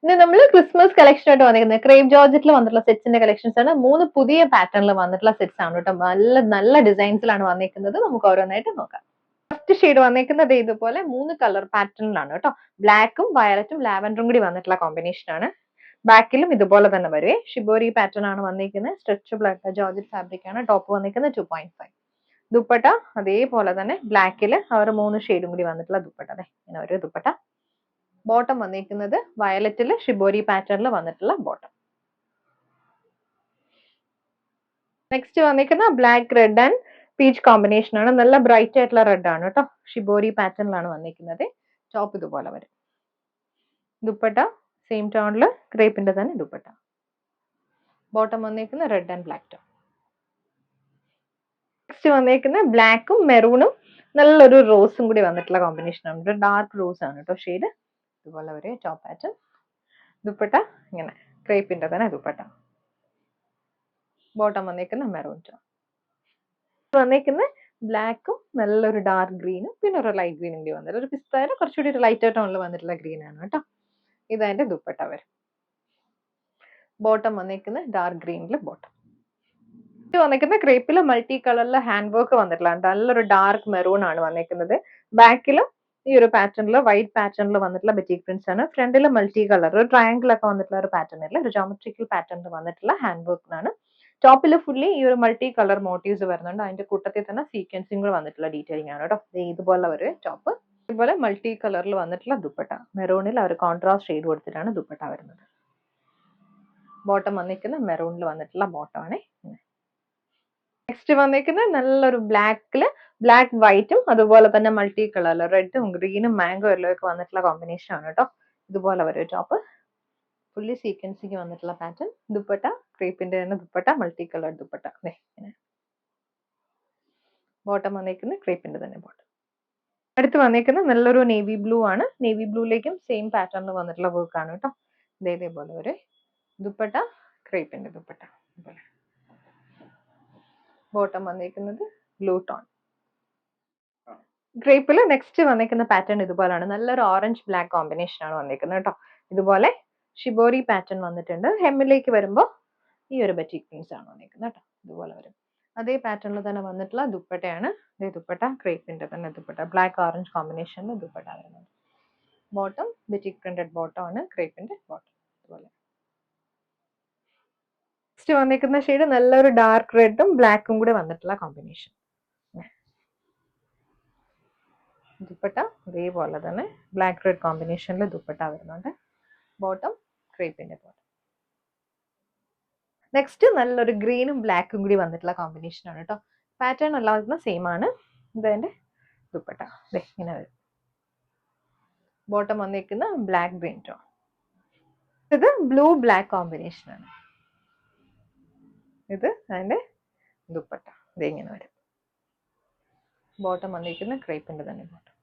ഇനി നമ്മൾ Christmas collection ആയിട്ട് വന്നിരിക്കുന്നത് ക്രേപ്പ് ജോർജറ്റിൽ വന്നിട്ടുള്ള സെറ്റ്സിന്റെ കളക്ഷൻസ് ആണ്. 3 പുതിയ പാറ്റേണിൽ വന്നിട്ടുള്ള സെറ്റ്സ് ആണ് കേട്ടോ. നല്ല നല്ല ഡിസൈൻസിലാണ് വന്നിരിക്കുന്നത്. നമുക്ക് ഓരോന്നായിട്ട് നോക്കാം. ഫസ്റ്റ് ഷെയ്ഡ് വന്നിരിക്കുന്നത് ഇതുപോലെ 3 കളർ പാറ്റേണിലാണ് കേട്ടോ. ബ്ലാക്കും വയലറ്റും ലാവൻഡറും കൂടി വന്നിട്ടുള്ള കോമ്പിനേഷൻ ആണ്. ബാക്കിലും ഇതുപോലെ തന്നെ വരുവേ. ഷിബോരി പാറ്റേൺ ആണ് വന്നിരിക്കുന്നത്. സ്ട്രെച്ചബിൾ ആയിട്ട് ജോർജറ്റ് ഫാബ്രിക് ആണ്. ടോപ്പ് വന്നിരിക്കുന്നത് 2.5. ദുപ്പട്ട അതേപോലെ തന്നെ ബ്ലാക്കിൽ അവർ 3 ഷെയ്ഡും കൂടി വന്നിട്ടുള്ള ദുപ്പട്ട. അതെ ഇങ്ങനെ ഒരു ദുപ്പട്ട. ബോട്ടം വന്നിരിക്കുന്നത് വയലറ്റിൽ ഷിബോരി പാറ്റേണിൽ വന്നിട്ടുള്ള ബോട്ടം. നെക്സ്റ്റ് വന്നിരിക്കുന്ന black red and peach combination ആണ്. നല്ല ബ്രൈറ്റ് ആയിട്ടുള്ള റെഡ് ആണ് കേട്ടോ. ഷിബോരി പാറ്റേണിലാണ് വന്നിരിക്കുന്നത്. ടോപ്പ് ഇതുപോലെ വരും. ദുപ്പട്ട സെയിം ടോണിൽ ക്രേപ്പിന്റെ തന്നെ ദുപ്പട്ട. ബോട്ടം വന്നിരിക്കുന്ന red and black tone. Next വന്നിരിക്കുന്ന ബ്ലാക്കും മെറൂണും നല്ലൊരു റോസും കൂടി വന്നിട്ടുള്ള കോമ്പിനേഷൻ ആണ്. ഡാർക്ക് റോസ് ആണ് കേട്ടോ ഷെയ്ഡ്. ഇതുപോലെ ഒരു ടോപ്പ് പാറ്റേൺ. ദുപ്പട്ട ഇങ്ങനെ ക്രേപ്പിന്റെ തന്നെ ദുപ്പട്ട. ബോട്ടം വന്നിരിക്കുന്ന മെറൂൺ ടോൺ. വന്നിരിക്കുന്ന ബ്ലാക്കും നല്ലൊരു ഡാർക്ക് ഗ്രീനും പിന്നെ ഒരു ലൈറ്റ് ഗ്രീനും കൂടി വന്നിട്ട് ഒരു പിസ്തയുടെ കുറച്ചുകൂടി ഒരു ലൈറ്റർ ടോണിൽ വന്നിട്ടുള്ള ഗ്രീൻ ആണ് കേട്ടോ. ഇതതിന്റെ ദുപ്പട്ട വരും. ബോട്ടം വന്നിരിക്കുന്ന ഡാർക്ക് ഗ്രീനിൽ ബോട്ടം. ഇത് വന്നിരിക്കുന്ന ക്രേപ്പിൽ മൾട്ടി കളറിൽ ഹാൻഡ് വർക്ക് വന്നിട്ടുള്ള നല്ലൊരു ഡാർക്ക് മെറൂൺ ആണ് വന്നിരിക്കുന്നത്. ബാക്കിലും ഈ ഒരു പാറ്റേണിൽ വൈറ്റ് പാറ്റേണിൽ വന്നിട്ടുള്ള ബെറ്റിക് പ്രിന്റ്സ് ആണ്. ഫ്രണ്ടിൽ മൾട്ടി കളർ ഒരു ട്രയാങ്കിൾ ഒക്കെ വന്നിട്ടുള്ള ഒരു പാറ്റേണിൽ ഒരു ജോമെട്രിക്കൽ പാറ്റേണിൽ വന്നിട്ടുള്ള ഹാൻഡ് വർക്ക് ആണ്. ടോപ്പിൽ ഫുള്ളി ഈ ഒരു മൾട്ടി കളർ മോട്ടീവ്സ് വരുന്നുണ്ട്. അതിന്റെ കൂട്ടത്തിൽ തന്നെ സീക്വൻസിംഗ് കൂടെ വന്നിട്ടുള്ള ഡീറ്റെയിലിംഗ് ആണ് കേട്ടോ. ഇതുപോലെ ഒരു ടോപ്പ്. ഇതുപോലെ മൾട്ടി കളറിൽ വന്നിട്ടുള്ള ദുപ്പട്ട. മെറൂണിൽ അവർ കോൺട്രാസ്റ്റ് ഷെയ്ഡ് കൊടുത്തിട്ടാണ് ദുപ്പട്ട വരുന്നത്. ബോട്ടം വന്നിരിക്കുന്ന മെറൂണിൽ വന്നിട്ടുള്ള ബോട്ടം ആണ്. നെക്സ്റ്റ് വന്നിരിക്കുന്നത് നല്ലൊരു ബ്ലാക്ക് വൈറ്റും അതുപോലെ തന്നെ മൾട്ടി കളറിൽ റെഡും ഗ്രീനും മാംഗോ യെല്ലോ ഒക്കെ വന്നിട്ടുള്ള കോമ്പിനേഷൻ ആണ് കേട്ടോ. ഇതുപോലെ വരും ടോപ്പ്. ഫുള്ളി സീക്വൻസിങ് വന്നിട്ടുള്ള പാറ്റേൺ. ദുപ്പട്ട ക്രേപ്പിന്റെ തന്നെ dupatta multi colour dupatta. Bottom വന്നിരിക്കുന്നത് ക്രേപ്പിന്റെ തന്നെ ബോട്ടം. അടുത്ത് വന്നിരിക്കുന്നത് നല്ലൊരു നേവി ബ്ലൂ ആണ്. നേവി ബ്ലൂയിലേക്കും സെയിം പാറ്റേണിൽ വന്നിട്ടുള്ള വർക്ക് ആണ് കേട്ടോ. ഇതേപോലെ ഒരു ദുപ്പട്ട ക്രേപ്പിന്റെ ദുപ്പട്ട. ബോട്ടം വന്നിരിക്കുന്നത് ബ്ലൂ ടോൺ. ഗ്രേപ്പിൽ നെക്സ്റ്റ് വന്നിരിക്കുന്ന പാറ്റേൺ ഇതുപോലെയാണ്. നല്ലൊരു ഓറഞ്ച് ബ്ലാക്ക് കോമ്പിനേഷൻ ആണ് വന്നിരിക്കുന്നത് കേട്ടോ. ഇതുപോലെ ഷിബോറി പാറ്റേൺ വന്നിട്ടുണ്ട്. ഹെമ്മിലേക്ക് വരുമ്പോൾ ഈ ഒരു ബെറ്റിക് പ്രിന്റ്സ് ആണ് വന്നിരിക്കുന്നത് കേട്ടോ. ഇതുപോലെ വരും. അതേ പാറ്റേണിൽ തന്നെ വന്നിട്ടുള്ള ദുപ്പട്ടയാണ്. ഇതേ ദുപ്പട്ട ക്രേപ്പിന്റെ തന്നെ ദുപ്പട്ട. ബ്ലാക്ക് ഓറഞ്ച് കോമ്പിനേഷനിൽ ദുപ്പട്ട വരുന്നത്. ബോട്ടം ബെറ്റിക് പ്രിന്റഡ് ബോട്ടം ആണ്. ക്രേപ്പിന്റെ ബോട്ടം ഇതുപോലെ. നെക്സ്റ്റ് വന്നിരിക്കുന്ന ഷെയ്ഡ് നല്ലൊരു ഡാർക്ക് റെഡും ബ്ലാക്കും കൂടെ വന്നിട്ടുള്ള കോമ്പിനേഷൻ. ദുപ്പട്ട ഇതേപോലെ തന്നെ ബ്ലാക്ക് റെഡ് കോമ്പിനേഷനിൽ ദുപ്പട്ട വരുന്നുണ്ട്. Bottom ക്രേപ്പിന്റെ bottom. നെക്സ്റ്റ് നല്ലൊരു ഗ്രീനും ബ്ലാക്കും കൂടി വന്നിട്ടുള്ള കോമ്പിനേഷൻ ആണ് കേട്ടോ. പാറ്റേൺ എല്ലാവർക്കും സെയിം ആണ്. ഇതിന്റെ ദുപ്പട്ട ഇങ്ങനെ വരും. ബോട്ടം വന്നിരിക്കുന്ന ബ്ലാക്ക് ഗ്രീൻ ടോൺ. ഇത് ബ്ലൂ ബ്ലാക്ക് കോമ്പിനേഷൻ ആണ്. ഇത് അതിന്റെ ദുപ്പട്ട ഇങ്ങനെ വരും. ബോട്ടം വന്നിരിക്കുന്ന ക്രേപ്പിന്റെ തന്നെ ബോട്ടം.